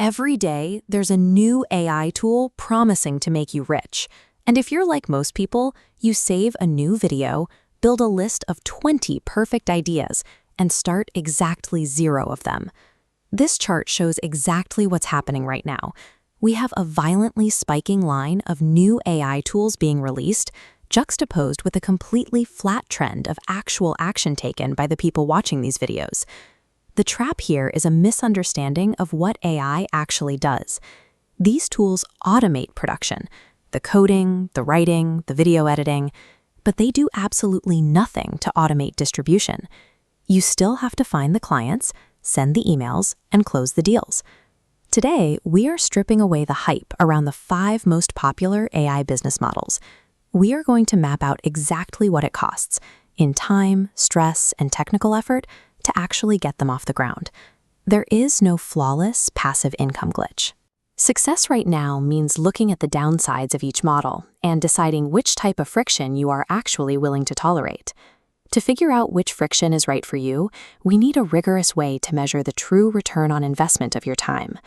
Every day, there's a new AI tool promising to make you rich. And if you're like most people, you save a new video, build a list of 20 perfect ideas, and start exactly 0 of them. This chart shows exactly what's happening right now. We have a violently spiking line of new AI tools being released, juxtaposed with a completely flat trend of actual action taken by the people watching these videos. The trap here is a misunderstanding of what AI actually does. These tools automate production, the coding, the writing, the video editing, but they do absolutely nothing to automate distribution. You still have to find the clients, send the emails, and close the deals. Today, we are stripping away the hype around the 5 most popular AI business models. We are going to map out exactly what it costs in time, stress, and technical effort to actually get them off the ground. There is no flawless passive income glitch. Success right now means looking at the downsides of each model and deciding which type of friction you are actually willing to tolerate. To figure out which friction is right for you, we need a rigorous way to measure the true return on investment of your time.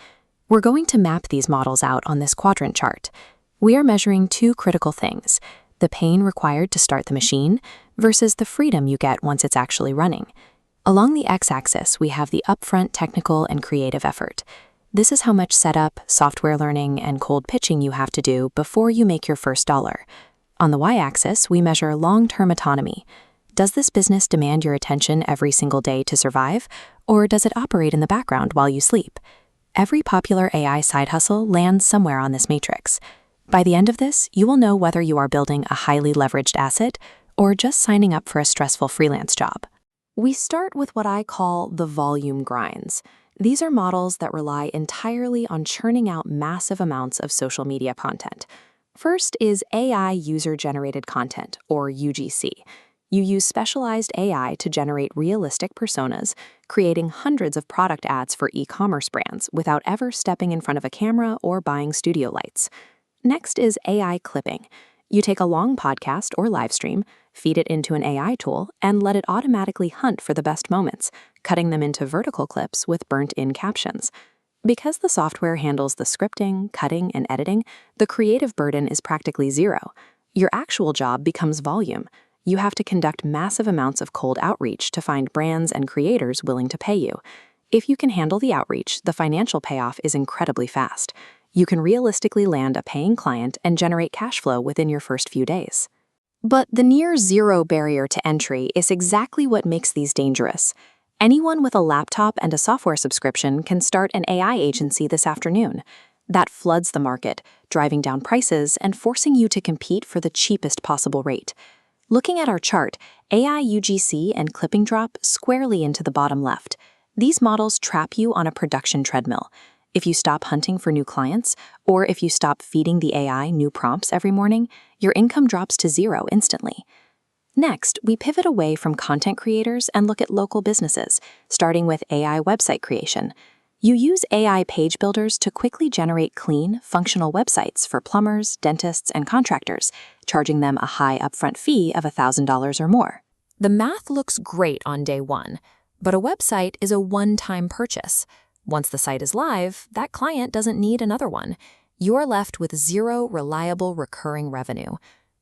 We're going to map these models out on this quadrant chart. We are measuring 2 critical things: the pain required to start the machine versus the freedom you get once it's actually running. Along the x-axis, we have the upfront technical and creative effort. This is how much setup, software learning, and cold pitching you have to do before you make your first dollar. On the y-axis, we measure long-term autonomy. Does this business demand your attention every single day to survive, or does it operate in the background while you sleep? Every popular AI side hustle lands somewhere on this matrix. By the end of this, you will know whether you are building a highly leveraged asset or just signing up for a stressful freelance job. We start with what I call the volume grinds. These are models that rely entirely on churning out massive amounts of social media content. First is AI user-generated content, or UGC. You use specialized AI to generate realistic personas, creating hundreds of product ads for e-commerce brands without ever stepping in front of a camera or buying studio lights. Next is AI clipping. You take a long podcast or live stream, feed it into an AI tool, and let it automatically hunt for the best moments, cutting them into vertical clips with burnt-in captions. Because the software handles the scripting, cutting, and editing, the creative burden is practically 0. Your actual job becomes volume. You have to conduct massive amounts of cold outreach to find brands and creators willing to pay you. If you can handle the outreach, the financial payoff is incredibly fast. You can realistically land a paying client and generate cash flow within your first few days. But the near 0 barrier to entry is exactly what makes these dangerous. Anyone with a laptop and a software subscription can start an AI agency this afternoon. That floods the market, driving down prices and forcing you to compete for the cheapest possible rate. Looking at our chart, AI UGC and clipping drop squarely into the bottom left. These models trap you on a production treadmill. If you stop hunting for new clients, or if you stop feeding the AI new prompts every morning, your income drops to 0 instantly. Next, we pivot away from content creators and look at local businesses, starting with AI website creation. You use AI page builders to quickly generate clean, functional websites for plumbers, dentists, and contractors, charging them a high upfront fee of $1,000 or more. The math looks great on day 1, but a website is a one-time purchase. Once the site is live, that client doesn't need another one. You're left with 0 reliable recurring revenue.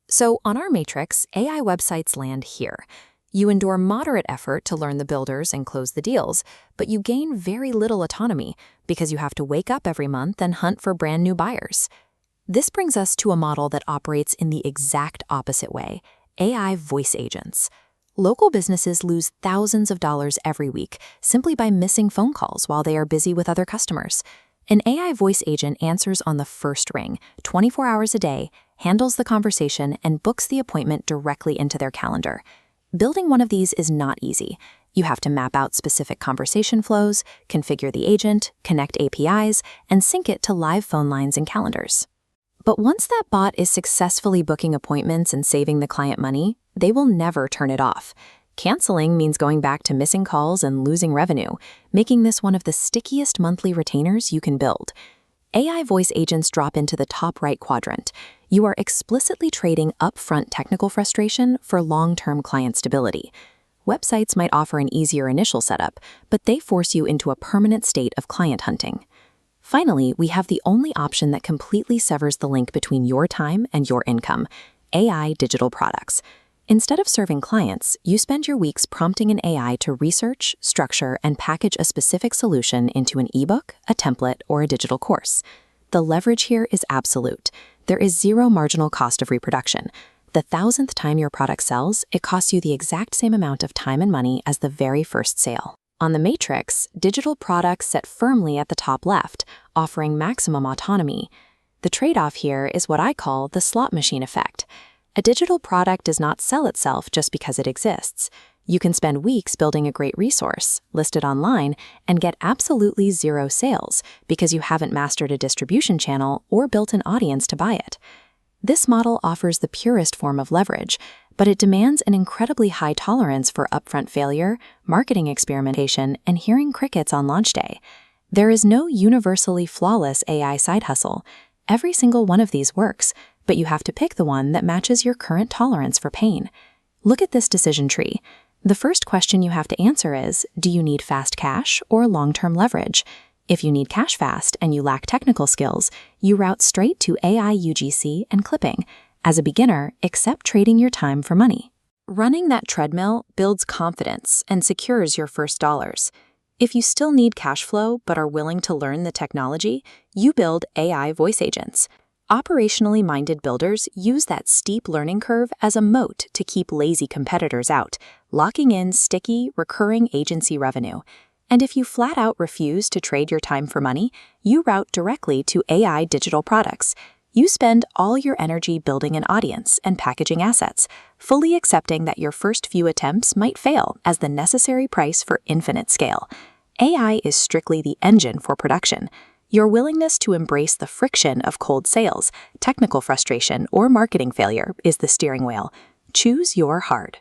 So on our matrix, AI websites land here. You endure moderate effort to learn the builders and close the deals, but you gain very little autonomy because you have to wake up every month and hunt for brand new buyers. This brings us to a model that operates in the exact opposite way: AI voice agents. Local businesses lose thousands of dollars every week simply by missing phone calls while they are busy with other customers. An AI voice agent answers on the first ring, 24 hours a day, handles the conversation, and books the appointment directly into their calendar. Building one of these is not easy. You have to map out specific conversation flows, configure the agent, connect APIs, and sync it to live phone lines and calendars. But once that bot is successfully booking appointments and saving the client money, they will never turn it off. Canceling means going back to missing calls and losing revenue, making this one of the stickiest monthly retainers you can build. AI voice agents drop into the top right quadrant. You are explicitly trading upfront technical frustration for long-term client stability. Websites might offer an easier initial setup, but they force you into a permanent state of client hunting. Finally, we have the only option that completely severs the link between your time and your income: AI digital products. Instead of serving clients, you spend your weeks prompting an AI to research, structure, and package a specific solution into an ebook, a template, or a digital course. The leverage here is absolute. There is zero marginal cost of reproduction. The 1,000th time your product sells, it costs you the exact same amount of time and money as the very first sale. On the matrix, digital products sit firmly at the top left, offering maximum autonomy. The trade-off here is what I call the slot machine effect. A digital product does not sell itself just because it exists. You can spend weeks building a great resource, list it online, and get absolutely zero sales because you haven't mastered a distribution channel or built an audience to buy it. This model offers the purest form of leverage, but it demands an incredibly high tolerance for upfront failure, marketing experimentation, and hearing crickets on launch day. There is no universally flawless AI side hustle. Every single one of these works, but you have to pick the one that matches your current tolerance for pain. Look at this decision tree. The first question you have to answer is, do you need fast cash or long-term leverage? If you need cash fast and you lack technical skills, you route straight to AI UGC and clipping. As a beginner, accept trading your time for money. Running that treadmill builds confidence and secures your first dollars. If you still need cash flow but are willing to learn the technology, you build AI voice agents. Operationally minded builders use that steep learning curve as a moat to keep lazy competitors out, locking in sticky, recurring agency revenue. And if you flat out refuse to trade your time for money, you route directly to AI digital products. You spend all your energy building an audience and packaging assets, fully accepting that your first few attempts might fail as the necessary price for infinite scale. AI is strictly the engine for production. Your willingness to embrace the friction of cold sales, technical frustration, or marketing failure is the steering wheel. Choose your hard.